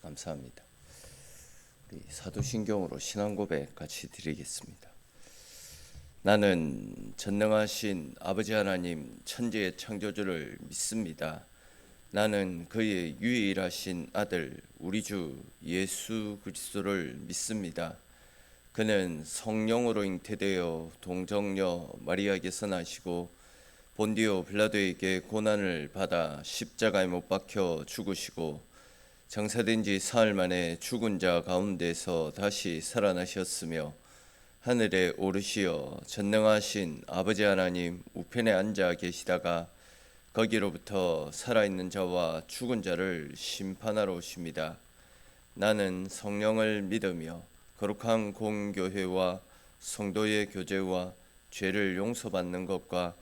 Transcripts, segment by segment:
감사합니다. 우리 사도신경으로 신앙 고백 같이 드리겠습니다. 나는 전능하신 아버지 하나님 천지의 창조주를 믿습니다. 나는 그의 유일하신 아들 우리 주 예수 그리스도를 믿습니다. 그는 성령으로 잉태되어 동정녀 마리아에게서 나시고 본디오 빌라도에게 고난을 받아 십자가에 못 박혀 죽으시고 장사된 지 사흘 만에 죽은 자 가운데서 다시 살아나셨으며 하늘에 오르시어 전능하신 아버지 하나님 우편에 앉아 계시다가 거기로부터 살아있는 자와 죽은 자를 심판하러 오십니다. 나는 성령을 믿으며 거룩한 공교회와 성도의 교제와 죄를 용서받는 것과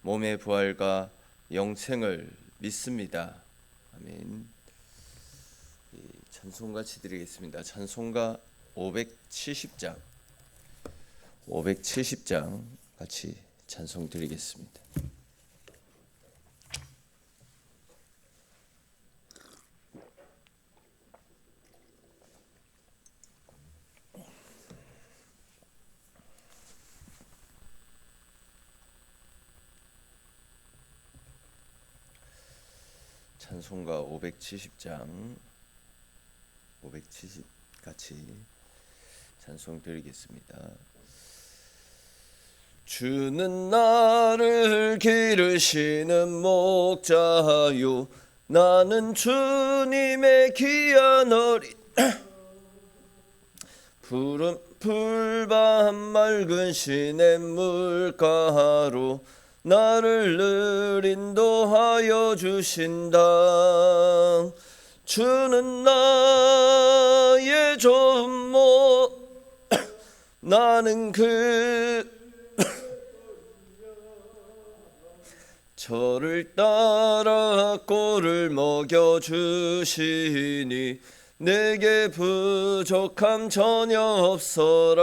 몸의 부활과 영생을 믿습니다. 아멘. 찬송같이 드리겠습니다. 찬송가 570장 같이 찬송 드리겠습니다. 찬송가 570장 570 같이 찬송 드리겠습니다. 주는 나를 기르시는 목자요 나는 주님의 귀한 어린 푸른 풀밭 맑은 시냇물가로 나를 늘 인도하여 주신다. 주는 나의 좋은 목 나는 저를 따라 꼴을 먹여주시니 내게 부족함 전혀 없어라.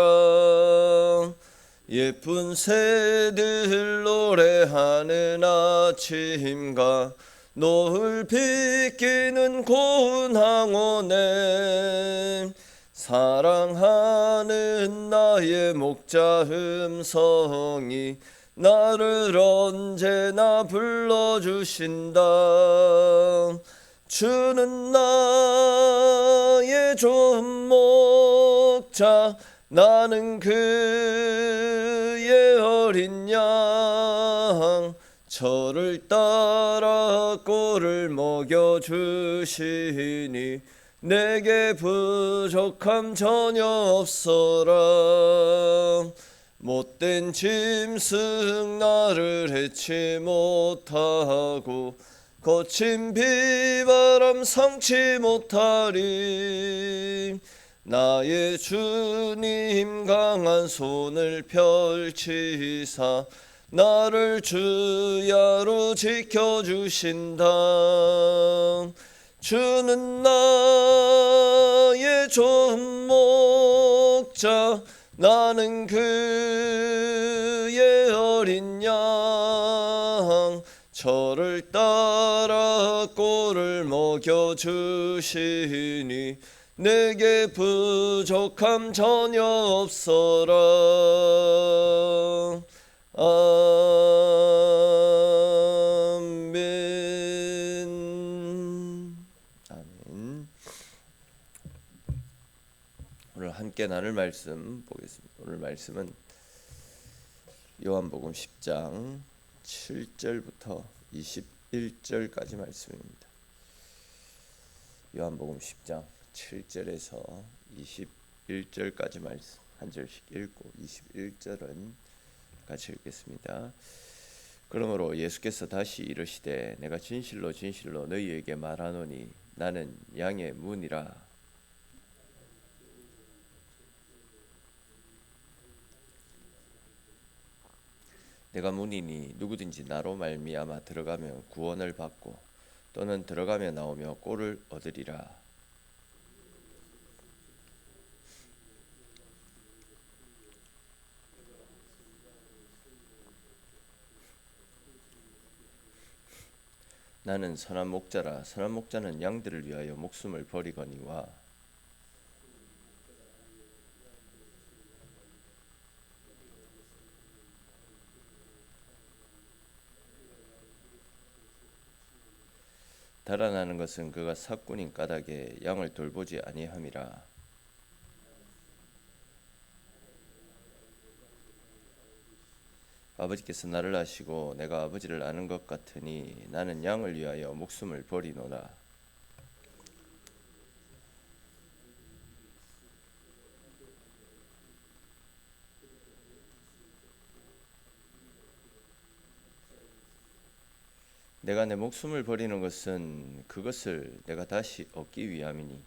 예쁜 새들 노래하는 아침과 노을 비끼는 고운 항원에 사랑하는 나의 목자 음성이 나를 언제나 불러주신다. 주는 나의 좋은 목자 나는 그의 어린 양 저를 따라 꼴을 먹여주시니 내게 부족함 전혀 없어라. 못된 짐승 나를 해치 못하고 거친 비바람 상치 못하리. 나의 주님 강한 손을 펼치사 나를 주야로 지켜주신다. 주는 나의 좋은 목자 나는 그의 어린 양 저를 따라 꼴을 먹여주시니 내게 부족함 전혀 없어라. 아멘. 아멘. 오늘 함께 나눌 말씀 보겠습니다. 오늘 말씀은 요한복음 10장 7절부터 21절까지 말씀입니다. 요한복음 10장 7절에서 21절까지 말씀 한 절씩 읽고 21절은 같이 읽겠습니다. 그러므로 예수께서 다시 이르시되 내가 진실로 진실로 너희에게 말하노니 나는 양의 문이라. 내가 문이니 누구든지 나로 말미암아 들어가면 구원을 받고 또는 들어가며 나오며 꼴을 얻으리라. 나는 선한 목자라. 선한 목자는 양들을 위하여 목숨을 버리거니와. 달아나는 것은 그가 삭군인 까닭에 양을 돌보지 아니함이라. 아버지께서 나를 아시고 내가 아버지를 아는 것 같으니 나는 양을 위하여 목숨을 버리노라. 내가 내 목숨을 버리는 것은 그것을 내가 다시 얻기 위함이니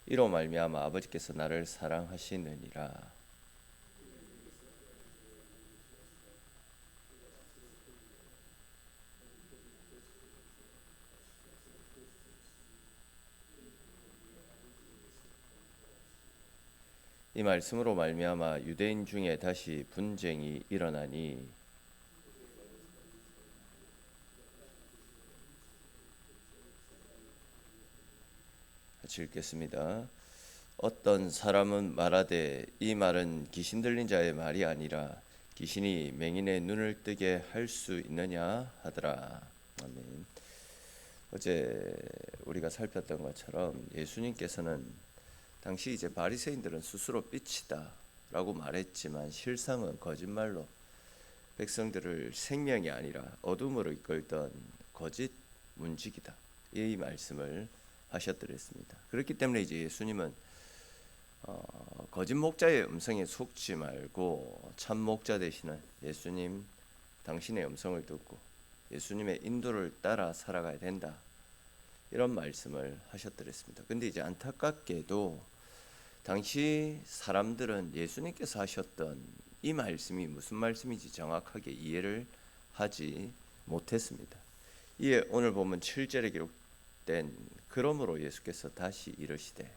이로 말미암아 아버지께서 나를 사랑하시느니라. 이 말씀으로 말미암아 유대인 중에 다시 분쟁이 일어나니 같이 읽겠습니다. 어떤 사람은 말하되 이 말은 귀신 들린 자의 말이 아니라 귀신이 맹인의 눈을 뜨게 할 수 있느냐 하더라. 아멘. 어제 우리가 살폈던 것처럼 예수님께서는 당시 이제 바리새인들은 스스로 빛이다라고 말했지만 실상은 거짓말로 백성들을 생명이 아니라 어둠으로 이끌던 거짓 문지기다. 이 말씀을 하셨더랬습니다. 그렇기 때문에 이제 예수님은 거짓 목자의 음성에 속지 말고 참 목자 되시는 예수님 당신의 음성을 듣고 예수님의 인도를 따라 살아가야 된다. 이런 말씀을 하셨더랬습니다. 근데 이제 안타깝게도 당시 사람들은 예수님께서 하셨던 이 말씀이 무슨 말씀인지 정확하게 이해를 하지 못했습니다. 이에 오늘 보면 7절에 기록된 그러므로 예수께서 다시 이르시되,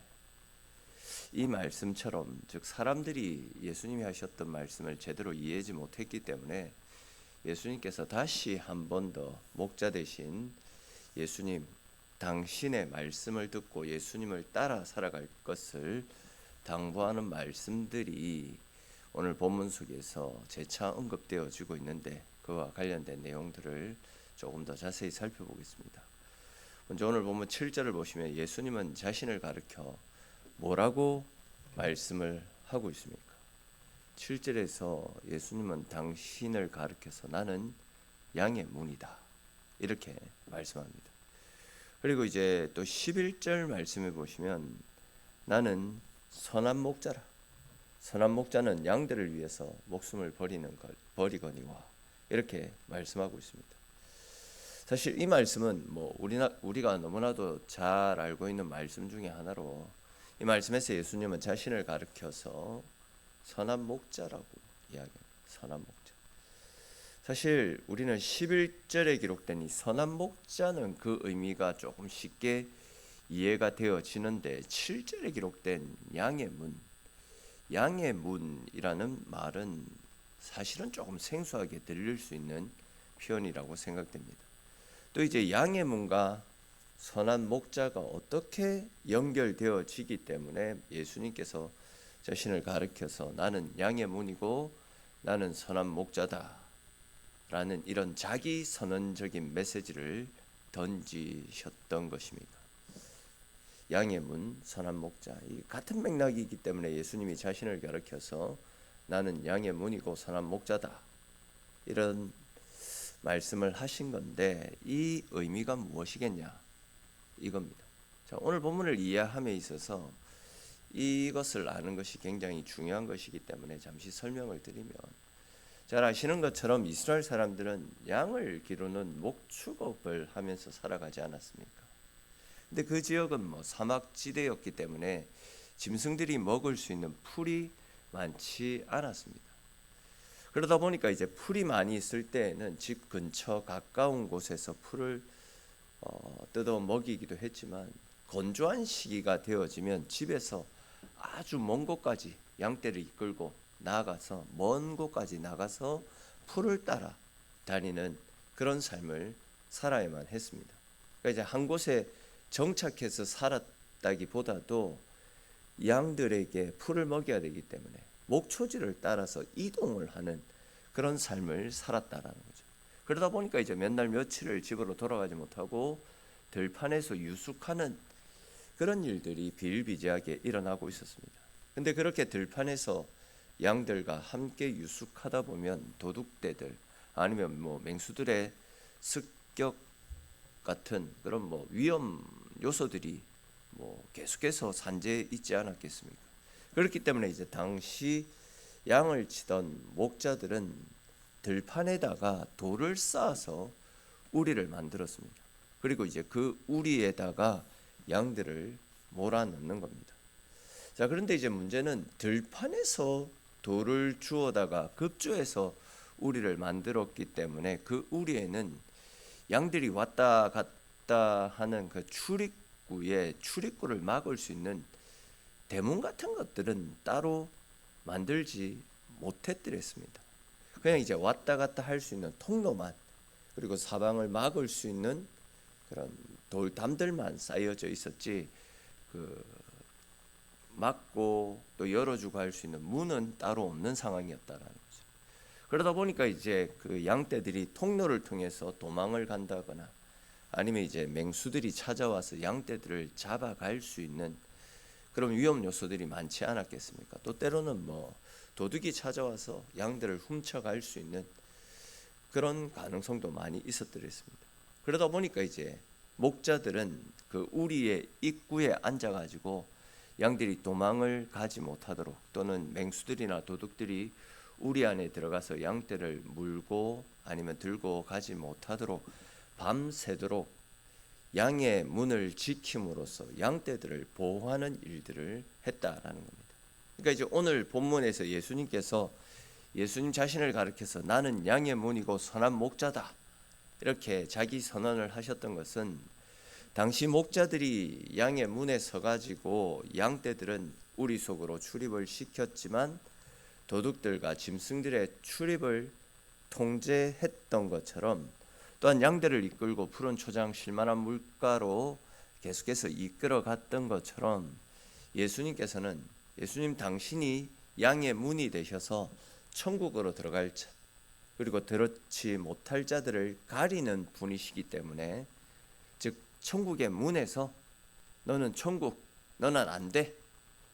이 말씀처럼 즉 사람들이 예수님이 하셨던 말씀을 제대로 이해하지 못했기 때문에 예수님께서 다시 한 번 더 목자 되신 예수님 당신의 말씀을 듣고 예수님을 따라 살아갈 것을 당부하는 말씀들이 오늘 본문 속에서 재차 언급되어지고 있는데 그와 관련된 내용들을 조금 더 자세히 살펴보겠습니다. 먼저 오늘 본문 7절을 보시면 예수님은 자신을 가리켜 뭐라고 말씀을 하고 있습니까? 7절에서 예수님은 당신을 가리켜서 나는 양의 문이다 이렇게 말씀합니다. 그리고 이제 또 11절 말씀에 보시면 나는 선한 목자라. 선한 목자는 양들을 위해서 목숨을 버리거니와 이렇게 말씀하고 있습니다. 사실 이 말씀은 우리가 너무나도 잘 알고 있는 말씀 중에 하나로 이 말씀에서 예수님은 자신을 가리켜서 선한 목자라고 이야기합니다. 선한 목자. 사실 우리는 11절에 기록된 이 선한 목자는 그 의미가 조금 쉽게 이해가 되어지는데 7절에 기록된 양의 문, 양의 문이라는 말은 사실은 조금 생소하게 들릴 수 있는 표현이라고 생각됩니다. 또 이제 양의 문과 선한 목자가 어떻게 연결되어지기 때문에 예수님께서 자신을 가리켜서 나는 양의 문이고 나는 선한 목자다 라는 이런 자기 선언적인 메시지를 던지셨던 것입니다. 양의 문, 선한 목자, 이 같은 맥락이기 때문에 예수님이 자신을 가리켜서 나는 양의 문이고 선한 목자다 이런 말씀을 하신 건데 이 의미가 무엇이겠냐 이겁니다. 자, 오늘 본문을 이해함에 있어서 이것을 아는 것이 굉장히 중요한 것이기 때문에 잠시 설명을 드리면, 잘 아시는 것처럼 이스라엘 사람들은 양을 기르는 목축업을 하면서 살아가지 않았습니까? 근데 그 지역은 사막지대였기 때문에 짐승들이 먹을 수 있는 풀이 많지 않았습니다. 그러다 보니까 이제 풀이 많이 있을 때에는 집 근처 가까운 곳에서 풀을 뜯어 먹이기도 했지만 건조한 시기가 되어지면 집에서 아주 먼 곳까지 양떼를 이끌고 나아가서 먼 곳까지 나가서 풀을 따라 다니는 그런 삶을 살아야만 했습니다. 그러니까 이제 한 곳에 정착해서 살았다기보다도 양들에게 풀을 먹여야 되기 때문에 목초지를 따라서 이동을 하는 그런 삶을 살았다라는 거죠. 그러다 보니까 이제 몇 날 며칠을 집으로 돌아가지 못하고 들판에서 유숙하는 그런 일들이 비일비재하게 일어나고 있었습니다. 근데 그렇게 들판에서 양들과 함께 유숙하다 보면 도둑떼들 아니면 맹수들의 습격 같은 그런 위험 요소들이 계속해서 산재해 있지 않았겠습니까? 그렇기 때문에 이제 당시 양을 치던 목자들은 들판에다가 돌을 쌓아서 우리를 만들었습니다. 그리고 이제 그 우리에다가 양들을 몰아넣는 겁니다. 자, 그런데 이제 문제는 들판에서 돌을 주워다가 급조해서 우리를 만들었기 때문에 그 우리에는 양들이 왔다 갔다 하는 그 출입구를 막을 수 있는 대문 같은 것들은 따로 만들지 못했더랬습니다. 그냥 이제 왔다 갔다 할 수 있는 통로만, 그리고 사방을 막을 수 있는 그런 돌담들만 쌓여져 있었지, 막고 또 열어주고 할 수 있는 문은 따로 없는 상황이었다라는 거죠. 그러다 보니까 이제 그 양떼들이 통로를 통해서 도망을 간다거나 아니면 이제 맹수들이 찾아와서 양떼들을 잡아갈 수 있는 그런 위험 요소들이 많지 않았겠습니까? 또 때로는 도둑이 찾아와서 양들을 훔쳐갈 수 있는 그런 가능성도 많이 있었더랬습니다. 그러다 보니까 이제 목자들은 그 우리의 입구에 앉아가지고 양들이 도망을 가지 못하도록, 또는 맹수들이나 도둑들이 우리 안에 들어가서 양떼를 물고 아니면 들고 가지 못하도록 밤새도록 양의 문을 지킴으로써 양떼들을 보호하는 일들을 했다라는 겁니다. 그러니까 이제 오늘 본문에서 예수님께서 예수님 자신을 가리켜서 나는 양의 문이고 선한 목자다 이렇게 자기 선언을 하셨던 것은, 당시 목자들이 양의 문에 서가지고 양떼들은 우리 속으로 출입을 시켰지만 도둑들과 짐승들의 출입을 통제했던 것처럼, 또한 양들을 이끌고 푸른 초장 쉴만한 물가로 계속해서 이끌어갔던 것처럼, 예수님 당신이 양의 문이 되셔서 천국으로 들어갈 자, 그리고 들어치 못할 자들을 가리는 분이시기 때문에, 즉 천국의 문에서 너는 천국, 너는 안 돼,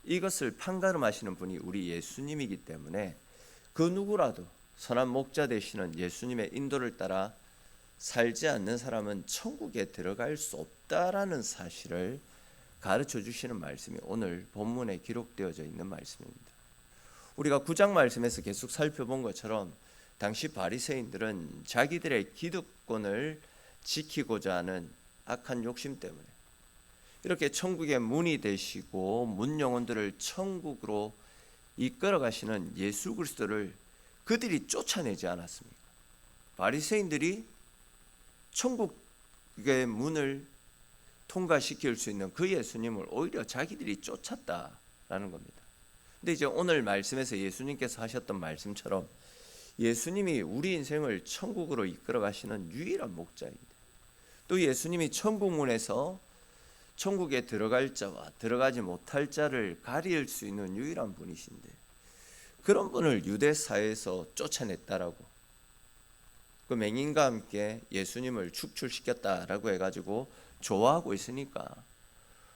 이것을 판가름하시는 분이 우리 예수님이기 때문에 그 누구라도 선한 목자 되시는 예수님의 인도를 따라 살지 않는 사람은 천국에 들어갈 수 없다라는 사실을 가르쳐 주시는 말씀이 오늘 본문에 기록되어져 있는 말씀입니다. 우리가 9장 말씀에서 계속 살펴본 것처럼 당시 바리새인들은 자기들의 기득권을 지키고자 하는 악한 욕심 때문에 이렇게 천국의 문이 되시고 문 영혼들을 천국으로 이끌어 가시는 예수 그리스도를 그들이 쫓아내지 않았습니까? 바리새인들이 천국의 문을 통과시킬 수 있는 그 예수님을 오히려 자기들이 쫓았다라는 겁니다. 근데 이제 오늘 말씀에서 예수님께서 하셨던 말씀처럼 예수님이 우리 인생을 천국으로 이끌어 가시는 유일한 목자입니다. 또 예수님이 천국문에서 천국에 들어갈 자와 들어가지 못할 자를 가릴 수 있는 유일한 분이신데, 그런 분을 유대 사회에서 쫓아냈다라고, 그 맹인과 함께 예수님을 축출시켰다라고 해가지고 좋아하고 있으니까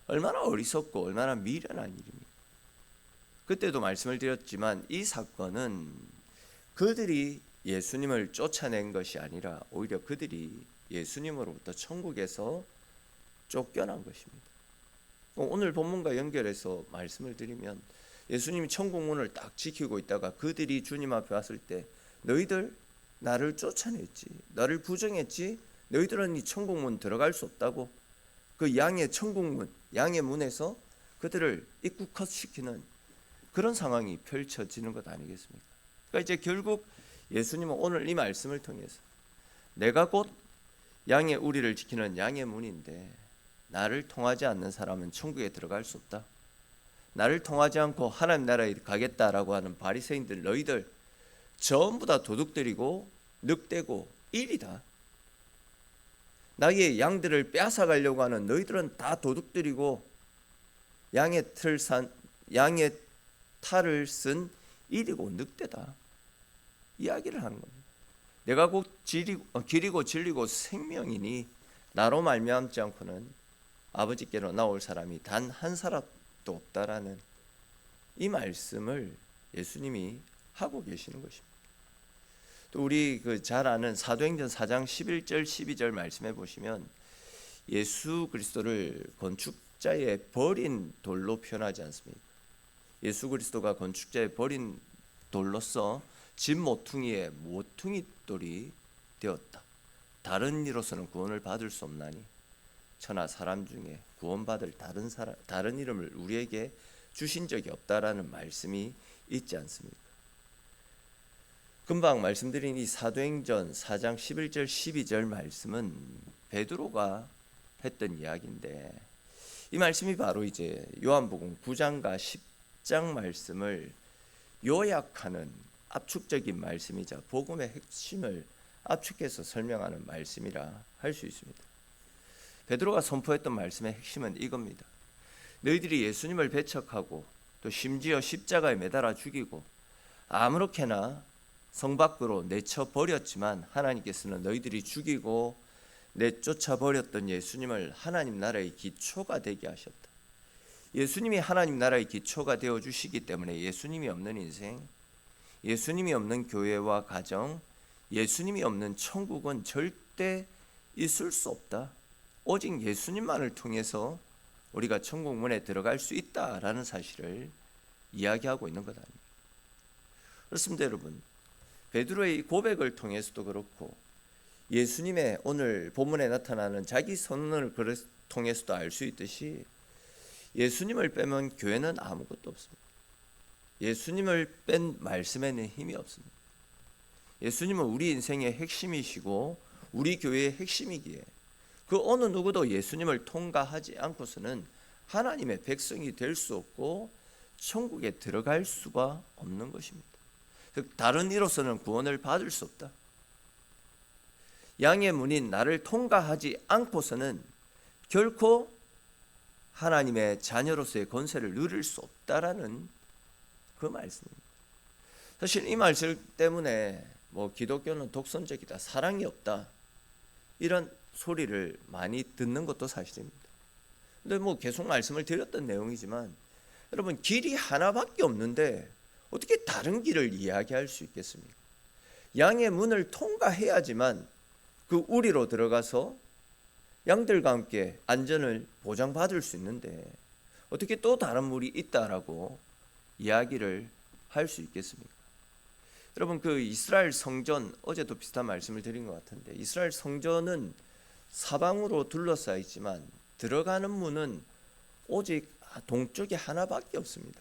얼마나 어리석고 얼마나 미련한 일입니까? 그때도 말씀을 드렸지만 이 사건은 그들이 예수님을 쫓아낸 것이 아니라 오히려 그들이 예수님으로부터 천국에서 쫓겨난 것입니다. 오늘 본문과 연결해서 말씀을 드리면, 예수님이 천국문을 딱 지키고 있다가 그들이 주님 앞에 왔을 때, 너희들 나를 쫓아냈지, 나를 부정했지, 너희들은 이 천국문 들어갈 수 없다고, 그 양의 천국문, 양의 문에서 그들을 입국시키는 그런 상황이 펼쳐지는 것 아니겠습니까? 그러니까 이제 결국 예수님은 오늘 이 말씀을 통해서 내가 곧 양의 우리를 지키는 양의 문인데, 나를 통하지 않는 사람은 천국에 들어갈 수 없다. 나를 통하지 않고 하나님 나라에 가겠다라고 하는 바리새인들, 너희들 전부 다 도둑들이고 늑대고 일이다. 나의 양들을 빼앗아 가려고 하는 너희들은 다 도둑들이고 양의 탈을 쓴 이리고 늑대다. 이야기를 하는 겁니다. 내가 곧 길이고 진리고 생명이니 나로 말미암지 않고는 아버지께로 나올 사람이 단 한 사람도 없다라는 이 말씀을 예수님이 하고 계시는 것입니다. 또 우리 잘 아는 사도행전 4장 11절 12절 말씀해 보시면 예수 그리스도를 건축자의 버린 돌로 표현하지 않습니까? 예수 그리스도가 건축자의 버린 돌로서 집 모퉁이에 모퉁이 돌이 되었다. 다른 이로서는 구원을 받을 수 없나니 천하 사람 중에 구원받을 다른 이름을 우리에게 주신 적이 없다라는 말씀이 있지 않습니까? 금방 말씀드린 이 사도행전 4장 11절 12절 말씀은 베드로가 했던 이야기인데 이 말씀이 바로 이제 요한복음 9장과 10장 말씀을 요약하는 압축적인 말씀이자 복음의 핵심을 압축해서 설명하는 말씀이라 할 수 있습니다. 베드로가 선포했던 말씀의 핵심은 이겁니다. 너희들이 예수님을 배척하고 또 심지어 십자가에 매달아 죽이고 아무렇게나 성 밖으로 내쳐 버렸지만 하나님께서는 너희들이 죽이고 내쫓아 버렸던 예수님을 하나님 나라의 기초가 되게 하셨다. 예수님이 하나님 나라의 기초가 되어 주시기 때문에 예수님이 없는 인생, 예수님이 없는 교회와 가정, 예수님이 없는 천국은 절대 있을 수 없다. 오직 예수님만을 통해서 우리가 천국 문에 들어갈 수 있다라는 사실을 이야기하고 있는 것 아닙니까? 그렇습니다, 여러분. 베드로의 고백을 통해서도 그렇고 예수님의 오늘 본문에 나타나는 자기 선언을 통해서도 알 수 있듯이 예수님을 빼면 교회는 아무것도 없습니다. 예수님을 뺀 말씀에는 힘이 없습니다. 예수님은 우리 인생의 핵심이시고 우리 교회의 핵심이기에 그 어느 누구도 예수님을 통과하지 않고서는 하나님의 백성이 될 수 없고 천국에 들어갈 수가 없는 것입니다. 즉 다른 이로서는 구원을 받을 수 없다. 양의 문인 나를 통과하지 않고서는 결코 하나님의 자녀로서의 권세를 누릴 수 없다라는 그 말씀입니다. 사실 이 말씀 때문에 기독교는 독선적이다, 사랑이 없다 이런 소리를 많이 듣는 것도 사실입니다. 근데 계속 말씀을 드렸던 내용이지만 여러분 길이 하나밖에 없는데 어떻게 다른 길을 이야기할 수 있겠습니까? 양의 문을 통과해야지만 그 우리로 들어가서 양들과 함께 안전을 보장받을 수 있는데 어떻게 또 다른 물이 있다라고 이야기를 할 수 있겠습니까? 여러분 이스라엘 성전 어제도 비슷한 말씀을 드린 것 같은데 이스라엘 성전은 사방으로 둘러싸여 있지만 들어가는 문은 오직 동쪽에 하나밖에 없습니다.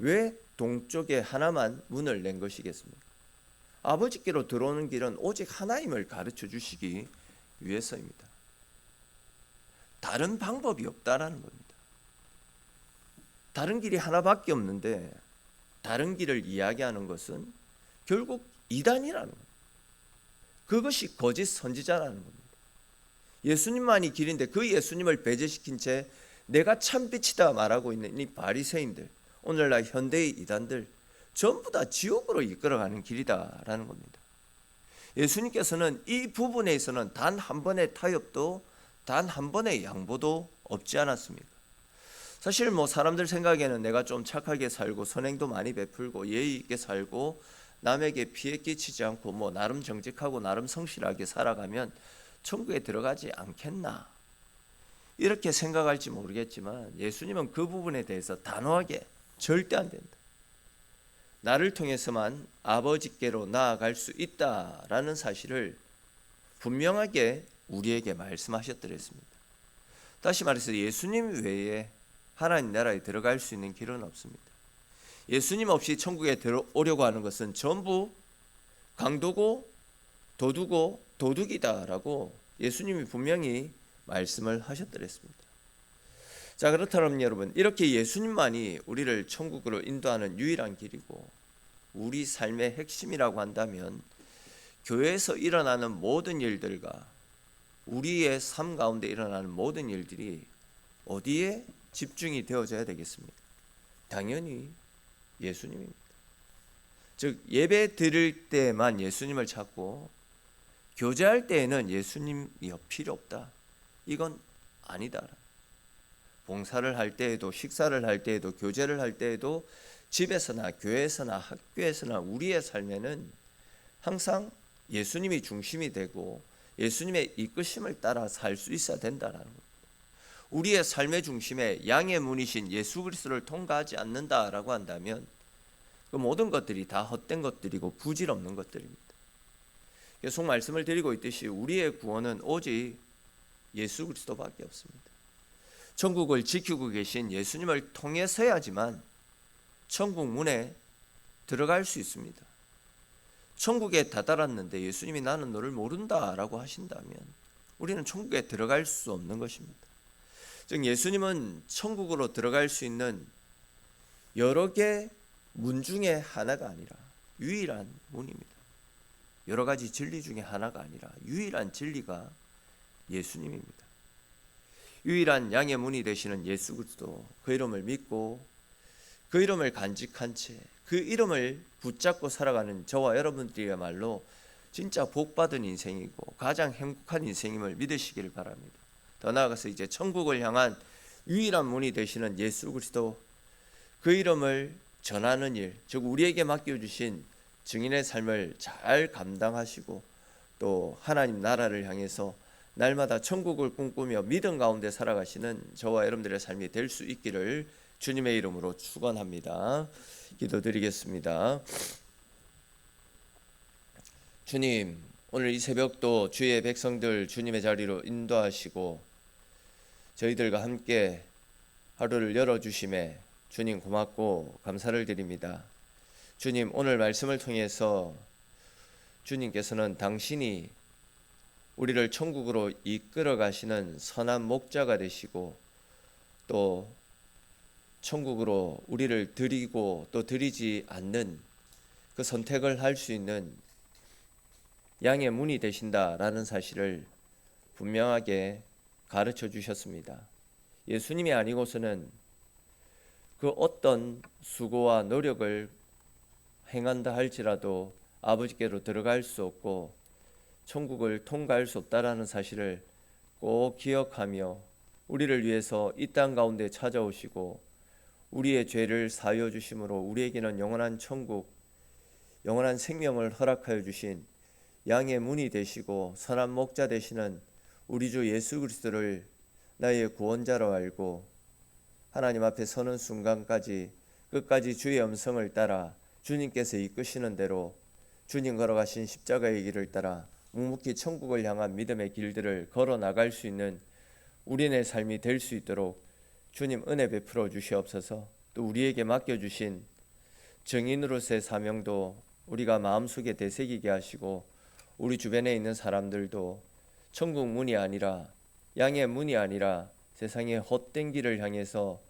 왜 동쪽에 하나만 문을 낸 것이겠습니까? 아버지께로 들어오는 길은 오직 하나임을 가르쳐 주시기 위해서입니다. 다른 방법이 없다라는 겁니다. 다른 길이 하나밖에 없는데 다른 길을 이야기하는 것은 결국 이단이라는 겁니다. 그것이 거짓 선지자라는 겁니다. 예수님만이 길인데 그 예수님을 배제시킨 채 내가 참 빛이다 말하고 있는 이 바리새인들, 오늘날 현대의 이단들 전부 다 지옥으로 이끌어가는 길이다라는 겁니다. 예수님께서는 이 부분에 있어서는 단 한 번의 타협도 단 한 번의 양보도 없지 않았습니까? 사실 사람들 생각에는 내가 좀 착하게 살고 선행도 많이 베풀고 예의 있게 살고 남에게 피해 끼치지 않고 나름 정직하고 나름 성실하게 살아가면 천국에 들어가지 않겠나 이렇게 생각할지 모르겠지만 예수님은 그 부분에 대해서 단호하게 절대 안 된다. 나를 통해서만 아버지께로 나아갈 수 있다라는 사실을 분명하게 우리에게 말씀하셨더랬습니다. 다시 말해서 예수님 외에 하나님 나라에 들어갈 수 있는 길은 없습니다. 예수님 없이 천국에 들어오려고 하는 것은 전부 강도고 도둑고 도둑이다라고 예수님이 분명히 말씀을 하셨더랬습니다. 자, 그렇다면 여러분 이렇게 예수님만이 우리를 천국으로 인도하는 유일한 길이고 우리 삶의 핵심이라고 한다면 교회에서 일어나는 모든 일들과 우리의 삶 가운데 일어나는 모든 일들이 어디에 집중이 되어져야 되겠습니까? 당연히 예수님입니다. 즉 예배 드릴 때만 예수님을 찾고 교제할 때에는 예수님이 필요 없다, 이건 아니다. 봉사를 할 때에도, 식사를 할 때에도, 교제를 할 때에도, 집에서나 교회에서나 학교에서나 우리의 삶에는 항상 예수님이 중심이 되고 예수님의 이끄심을 따라 살 수 있어야 된다라는 것. 우리의 삶의 중심에 양의 문이신 예수 그리스도를 통과하지 않는다라고 한다면 그 모든 것들이 다 헛된 것들이고 부질없는 것들입니다. 계속 말씀을 드리고 있듯이 우리의 구원은 오직 예수 그리스도밖에 없습니다. 천국을 지키고 계신 예수님을 통해서야지만 천국 문에 들어갈 수 있습니다. 천국에 다다랐는데 예수님이 나는 너를 모른다라고 하신다면 우리는 천국에 들어갈 수 없는 것입니다. 즉 예수님은 천국으로 들어갈 수 있는 여러 개 문 중에 하나가 아니라 유일한 문입니다. 여러 가지 진리 중에 하나가 아니라 유일한 진리가 예수님입니다. 유일한 양의 문이 되시는 예수 그리스도, 그 이름을 믿고 그 이름을 간직한 채 그 이름을 붙잡고 살아가는 저와 여러분들이야말로 진짜 복받은 인생이고 가장 행복한 인생임을 믿으시기를 바랍니다. 더 나아가서 이제 천국을 향한 유일한 문이 되시는 예수 그리스도, 그 이름을 전하는 일, 즉 우리에게 맡겨주신 증인의 삶을 잘 감당하시고 또 하나님 나라를 향해서 날마다 천국을 꿈꾸며 믿음 가운데 살아가시는 저와 여러분들의 삶이 될 수 있기를 주님의 이름으로 축원합니다. 기도드리겠습니다. 주님, 오늘 이 새벽도 주의 백성들 주님의 자리로 인도하시고 저희들과 함께 하루를 열어주심에 주님 고맙고 감사를 드립니다. 주님, 오늘 말씀을 통해서 주님께서는 당신이 우리를 천국으로 이끌어 가시는 선한 목자가 되시고 또 천국으로 우리를 드리고 또 드리지 않는 그 선택을 할 수 있는 양의 문이 되신다라는 사실을 분명하게 가르쳐 주셨습니다. 예수님이 아니고서는 그 어떤 수고와 노력을 행한다 할지라도 아버지께로 들어갈 수 없고 천국을 통과할 수 없다라는 사실을 꼭 기억하며 우리를 위해서 이 땅 가운데 찾아오시고 우리의 죄를 사하여 주심으로 우리에게는 영원한 천국, 영원한 생명을 허락하여 주신 양의 문이 되시고 선한 목자 되시는 우리 주 예수 그리스도를 나의 구원자로 알고 하나님 앞에 서는 순간까지 끝까지 주의 음성을 따라 주님께서 이끄시는 대로 주님 걸어가신 십자가의 길을 따라 묵묵히 천국을 향한 믿음의 길들을 걸어 나갈 수 있는 우리의 삶이 될 수 있도록 주님 은혜 베풀어 주시옵소서. 또 우리에게 맡겨주신 증인으로서의 사명도 우리가 마음속에 되새기게 하시고 우리 주변에 있는 사람들도 천국 문이 아니라 양의 문이 아니라 세상의 헛된 길을 향해서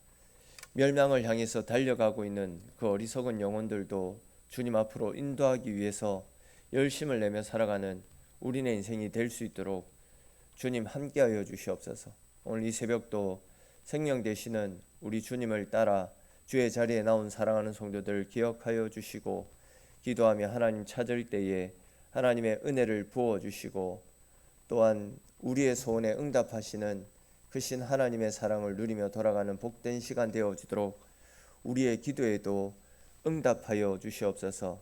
멸망을 향해서 달려가고 있는 그 어리석은 영혼들도 주님 앞으로 인도하기 위해서 열심을 내며 살아가는 우리의 인생이 될 수 있도록 주님 함께하여 주시옵소서. 오늘 이 새벽도 생명 되시는 우리 주님을 따라 주의 자리에 나온 사랑하는 성도들 기억하여 주시고 기도하며 하나님 찾을 때에 하나님의 은혜를 부어주시고 또한 우리의 소원에 응답하시는 크신 하나님의 사랑을 누리며 돌아가는 복된 시간 되어지도록 우리의 기도에도 응답하여 주시옵소서.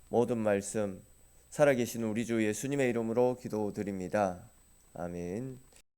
모든 말씀 살아계신 우리 주 예수님의 이름으로 기도드립니다. 아멘.